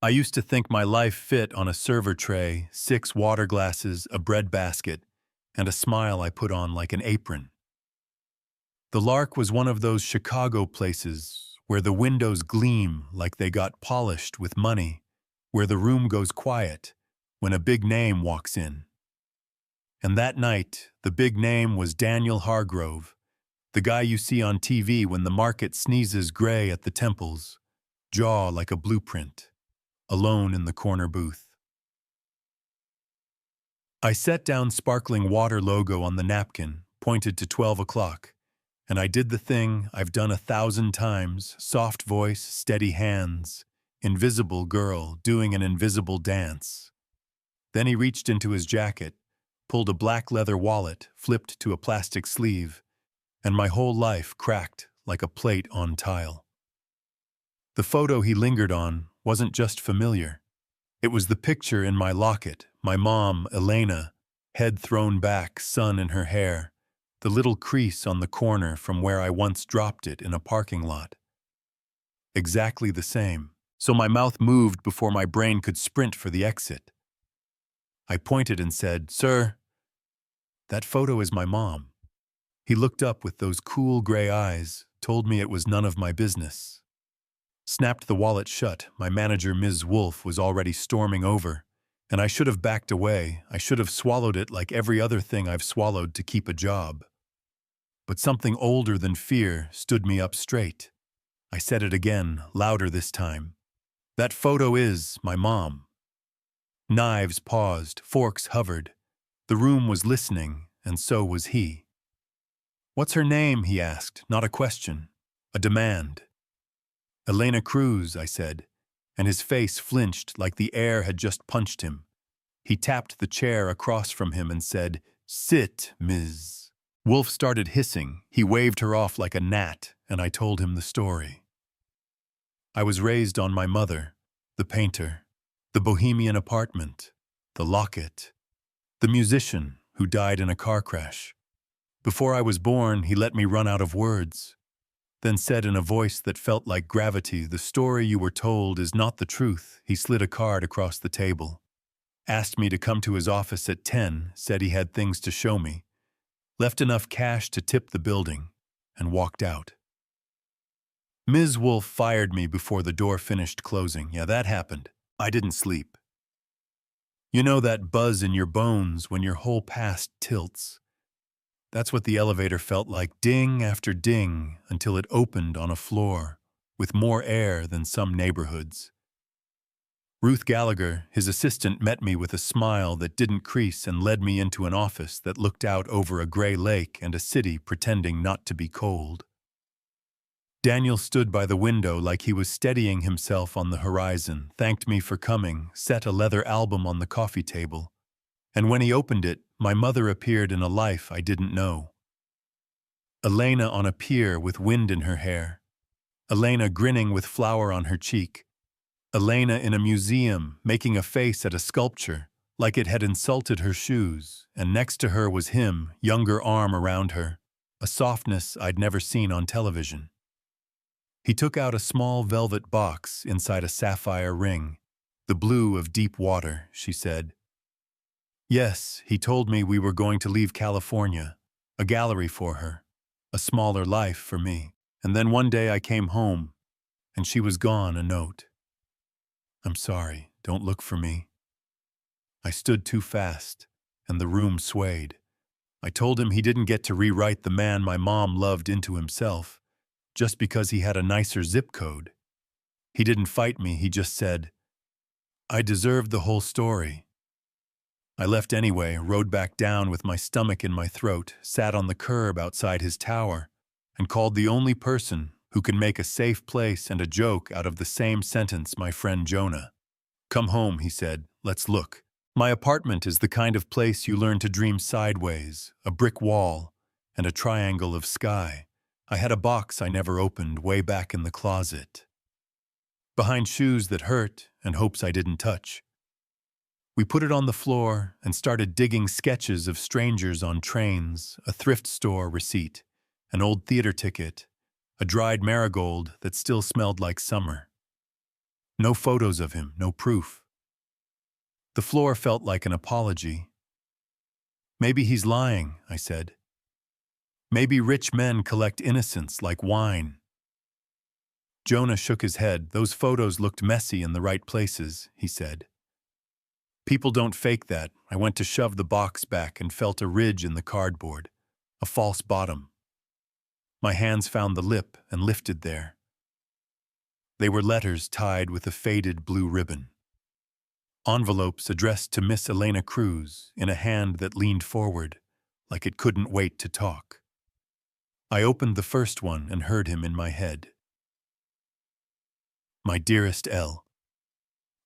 I used to think my life fit on a server tray, 6 water glasses, a bread basket, and a smile I put on like an apron. The Lark was one of those Chicago places where the windows gleam like they got polished with money, where the room goes quiet when a big name walks in. And that night, the big name was Daniel Hargrove, the guy you see on TV when the market sneezes gray at the temples, jaw like a blueprint, alone in the corner booth. I set down sparkling water logo on the napkin, pointed to 12 o'clock, and I did the thing I've done 1,000 times, soft voice, steady hands, invisible girl doing an invisible dance. Then he reached into his jacket, pulled a black leather wallet, flipped to a plastic sleeve, and my whole life cracked like a plate on tile. The photo he lingered on wasn't just familiar. It was the picture in my locket, my mom, Elena, head thrown back, sun in her hair, the little crease on the corner from where I once dropped it in a parking lot. Exactly the same, so my mouth moved before my brain could sprint for the exit. I pointed and said, "Sir, that photo is my mom." He looked up with those cool gray eyes, told me it was none of my business. Snapped the wallet shut. My manager, Ms. Wolf, was already storming over, and I should have backed away. I should have swallowed it like every other thing I've swallowed to keep a job. But something older than fear stood me up straight. I said it again, louder this time. That photo is my mom. Knives paused, forks hovered. The room was listening, and so was he. "What's her name?" he asked, not a question, a demand. "Elena Cruz," I said, and his face flinched like the air had just punched him. He tapped the chair across from him and said, "Sit, Ms." Wolf started hissing. He waved her off like a gnat, and I told him the story. I was raised on my mother, the painter, the bohemian apartment, the locket, the musician who died in a car crash. Before I was born, he let me run out of words, then said in a voice that felt like gravity, "The story you were told is not the truth." He slid a card across the table, asked me to come to his office at 10, said he had things to show me, left enough cash to tip the building, and walked out. Ms. Wolf fired me before the door finished closing. Yeah, that happened. I didn't sleep. You know that buzz in your bones when your whole past tilts? That's what the elevator felt like, ding after ding, until it opened on a floor, with more air than some neighborhoods. Ruth Gallagher, his assistant, met me with a smile that didn't crease and led me into an office that looked out over a gray lake and a city pretending not to be cold. Daniel stood by the window like he was steadying himself on the horizon, thanked me for coming, set a leather album on the coffee table, and when he opened it, my mother appeared in a life I didn't know. Elena on a pier with wind in her hair. Elena grinning with flour on her cheek. Elena in a museum making a face at a sculpture like it had insulted her shoes, and next to her was him, younger arm around her, a softness I'd never seen on television. He took out a small velvet box inside a sapphire ring, the blue of deep water, she said. Yes, he told me we were going to leave California, a gallery for her, a smaller life for me. And then one day I came home, and she was gone, a note. "I'm sorry, don't look for me." I stood too fast, and the room swayed. I told him he didn't get to rewrite the man my mom loved into himself, just because he had a nicer zip code. He didn't fight me, he just said, "I deserved the whole story." I left anyway, rode back down with my stomach in my throat, sat on the curb outside his tower, and called the only person who can make a safe place and a joke out of the same sentence, my friend Jonah. "Come home," he said, "let's look. My apartment is the kind of place you learn to dream sideways, a brick wall and a triangle of sky. I had a box I never opened way back in the closet, behind shoes that hurt and hopes I didn't touch. We put it on the floor and started digging sketches of strangers on trains, a thrift store receipt, an old theater ticket, a dried marigold that still smelled like summer. No photos of him, no proof. The floor felt like an apology. Maybe he's lying, I said. Maybe rich men collect innocence like wine. Jonah shook his head. Those photos looked messy in the right places, he said. People don't fake that. I went to shove the box back and felt a ridge in the cardboard, a false bottom. My hands found the lip and lifted there. They were letters tied with a faded blue ribbon. Envelopes addressed to Miss Elena Cruz in a hand that leaned forward, like it couldn't wait to talk. I opened the first one and heard him in my head. My dearest L.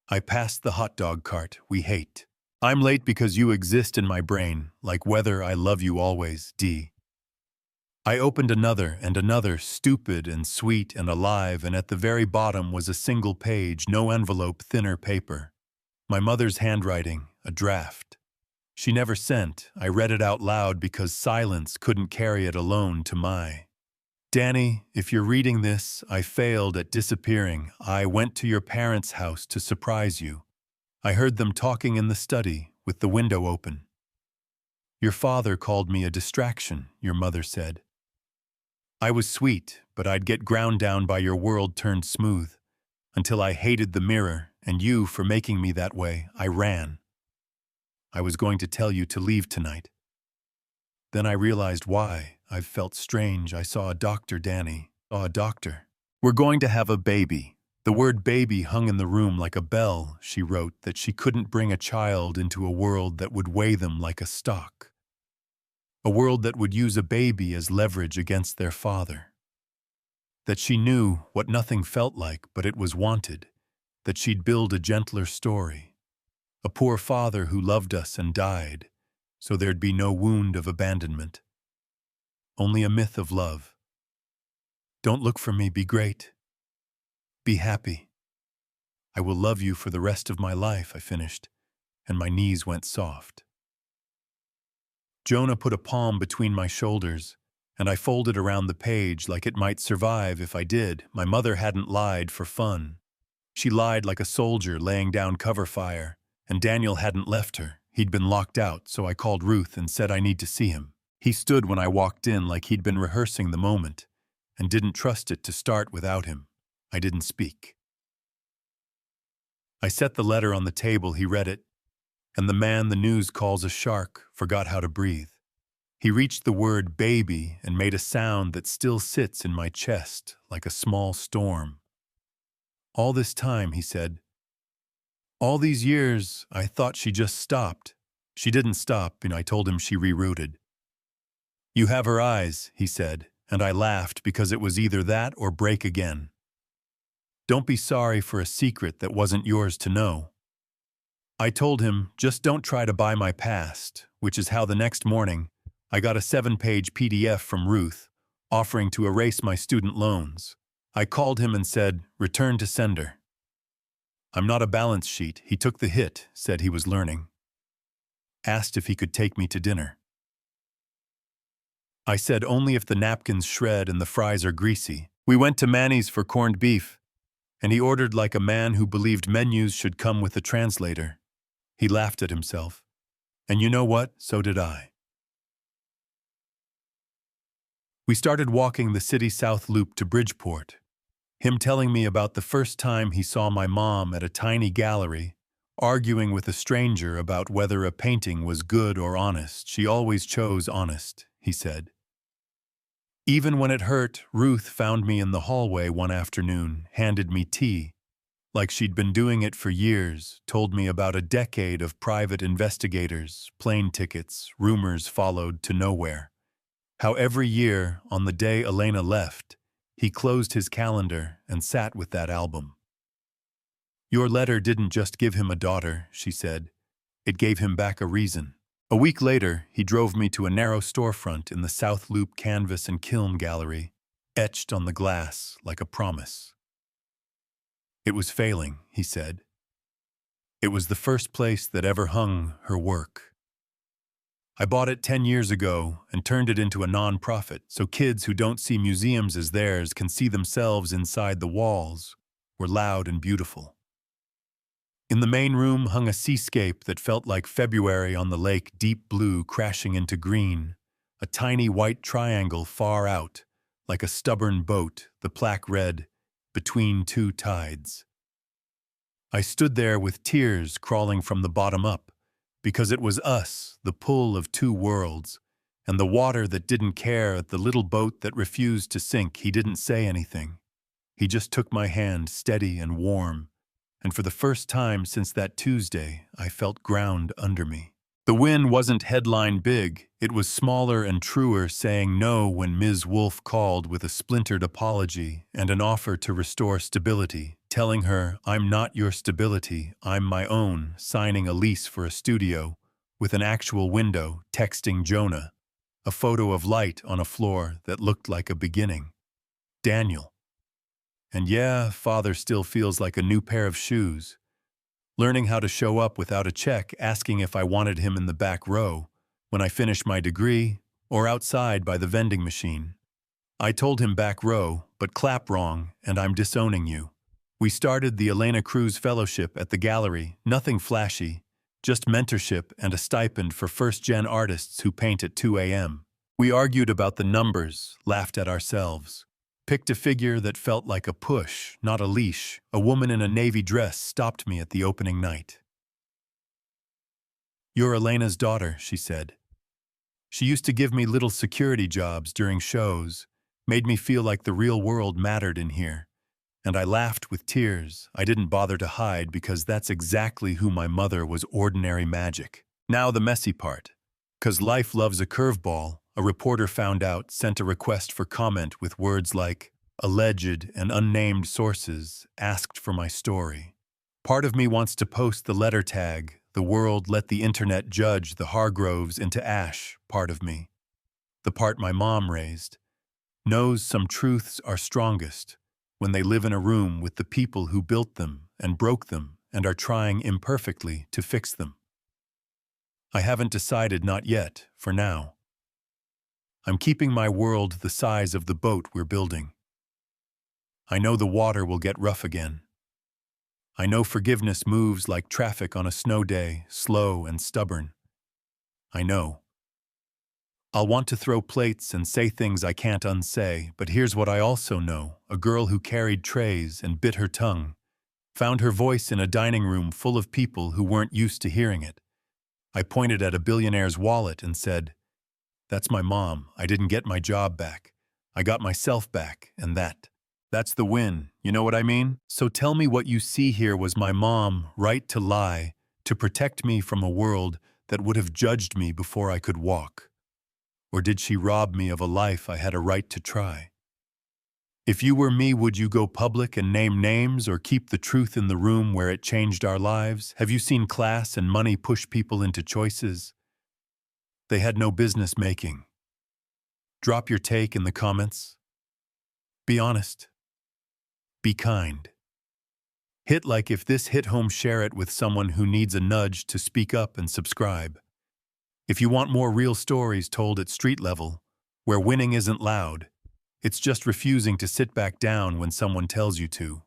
I passed the hot dog cart we hate. I'm late because you exist in my brain, like weather I love you always, D. I opened another and another, stupid and sweet and alive, and at the very bottom was a single page, no envelope, thinner paper. My mother's handwriting, a draft. She never sent. I read it out loud because silence couldn't carry it alone to my. Danny, if you're reading this, I failed at disappearing. I went to your parents' house to surprise you. I heard them talking in the study, with the window open. Your father called me a distraction, your mother said. I was sweet, but I'd get ground down by your world turned smooth. Until I hated the mirror, and you for making me that way, I ran. I was going to tell you to leave tonight. Then I realized why. I've felt strange. I saw a doctor, Danny. Saw a doctor. We're going to have a baby. The word baby hung in the room like a bell, she wrote, that she couldn't bring a child into a world that would weigh them like a stock. A world that would use a baby as leverage against their father. That she knew what nothing felt like, but it was wanted. That she'd build a gentler story. A poor father who loved us and died, so there'd be no wound of abandonment. Only a myth of love. Don't look for me, be great. Be happy. I will love you for the rest of my life, I finished, and my knees went soft. Jonah put a palm between my shoulders, and I folded around the page like it might survive if I did. My mother hadn't lied for fun. She lied like a soldier laying down cover fire, and Daniel hadn't left her. He'd been locked out, so I called Ruth and said I need to see him. He stood when I walked in like he'd been rehearsing the moment, and didn't trust it to start without him. I didn't speak. I set the letter on the table, he read it, and the man the news calls a shark forgot how to breathe. He reached the word baby and made a sound that still sits in my chest like a small storm. All this time, he said, all these years, I thought she just stopped. She didn't stop, and I told him she rerouted. You have her eyes, he said, and I laughed because it was either that or break again. Don't be sorry for a secret that wasn't yours to know. I told him, just don't try to buy my past, which is how the next morning I got a 7-page PDF from Ruth offering to erase my student loans. I called him and said, return to sender. I'm not a balance sheet. He took the hit, said he was learning. Asked if he could take me to dinner. I said only if the napkins shred and the fries are greasy. We went to Manny's for corned beef, and he ordered like a man who believed menus should come with a translator. He laughed at himself. And you know what? So did I. We started walking the city South Loop to Bridgeport. Him telling me about the first time he saw my mom at a tiny gallery, arguing with a stranger about whether a painting was good or honest. She always chose honest, he said. Even when it hurt, Ruth found me in the hallway one afternoon, handed me tea, like she'd been doing it for years, told me about a decade of private investigators, plane tickets, rumors followed to nowhere. How every year, on the day Elena left, he closed his calendar and sat with that album. Your letter didn't just give him a daughter, she said. It gave him back a reason. A week later, he drove me to a narrow storefront in the South Loop Canvas and Kiln Gallery, etched on the glass like a promise. It was failing, he said. It was the first place that ever hung her work. I bought it 10 years ago and turned it into a non-profit so kids who don't see museums as theirs can see themselves inside the walls. Were loud and beautiful. the main room hung a seascape that felt like February on the lake, deep blue crashing into green, a tiny white triangle far out, like a stubborn boat, the plaque read, "Between two tides." I stood there with tears crawling from the bottom up, because it was us, the pull of two worlds, and the water that didn't care, the little boat that refused to sink. He didn't say anything. He just took my hand, steady and warm, and for the first time since that Tuesday, I felt ground under me. The win wasn't headline big, it was smaller and truer, saying no when Ms. Wolfe called with a splintered apology and an offer to restore stability, telling her, "I'm not your stability, I'm my own," signing a lease for a studio, with an actual window, texting Jonah, a photo of light on a floor that looked like a beginning. Daniel. And yeah, father still feels like a new pair of shoes. Learning how to show up without a check, asking if I wanted him in the back row, when I finish my degree, or outside by the vending machine. I told him back row, but clap wrong, and I'm disowning you. We started the Elena Cruz Fellowship at the gallery, nothing flashy, just mentorship and a stipend for first-gen artists who paint at 2 a.m. We argued about the numbers, laughed at ourselves. Picked a figure that felt like a push, not a leash. A woman in a navy dress stopped me at the opening night. "You're Elena's daughter," she said. She used to give me little security jobs during shows, made me feel like the real world mattered in here. And I laughed with tears. I didn't bother to hide because that's exactly who my mother was, ordinary magic. Now the messy part. 'Cause life loves a curveball, a reporter found out, sent a request for comment with words like, "Alleged and unnamed sources asked for my story." Part of me wants to post the letter tag, "The world let the internet judge the Hargroves into ash," part of me. The part my mom raised. Knows some truths are strongest when they live in a room with the people who built them and broke them and are trying imperfectly to fix them. I haven't decided, not yet, for now. I'm keeping my world the size of the boat we're building. I know the water will get rough again. I know forgiveness moves like traffic on a snow day, slow and stubborn. I know. I'll want to throw plates and say things I can't unsay, but here's what I also know. A girl who carried trays and bit her tongue, found her voice in a dining room full of people who weren't used to hearing it. I pointed at a billionaire's wallet and said, "That's my mom. I didn't get my job back. I got myself back, and that's the win. You know what I mean? So tell me what you see here was my mom, right to lie, to protect me from a world that would have judged me before I could walk. Or did she rob me of a life I had a right to try? If you were me, would you go public and name names or keep the truth in the room where it changed our lives? Have you seen class and money push people into choices they had no business making? Drop your take in the comments. Be honest. Be kind. Hit like if this hit home, share it with someone who needs a nudge to speak up, and subscribe. If you want more real stories told at street level, where winning isn't loud, it's just refusing to sit back down when someone tells you to.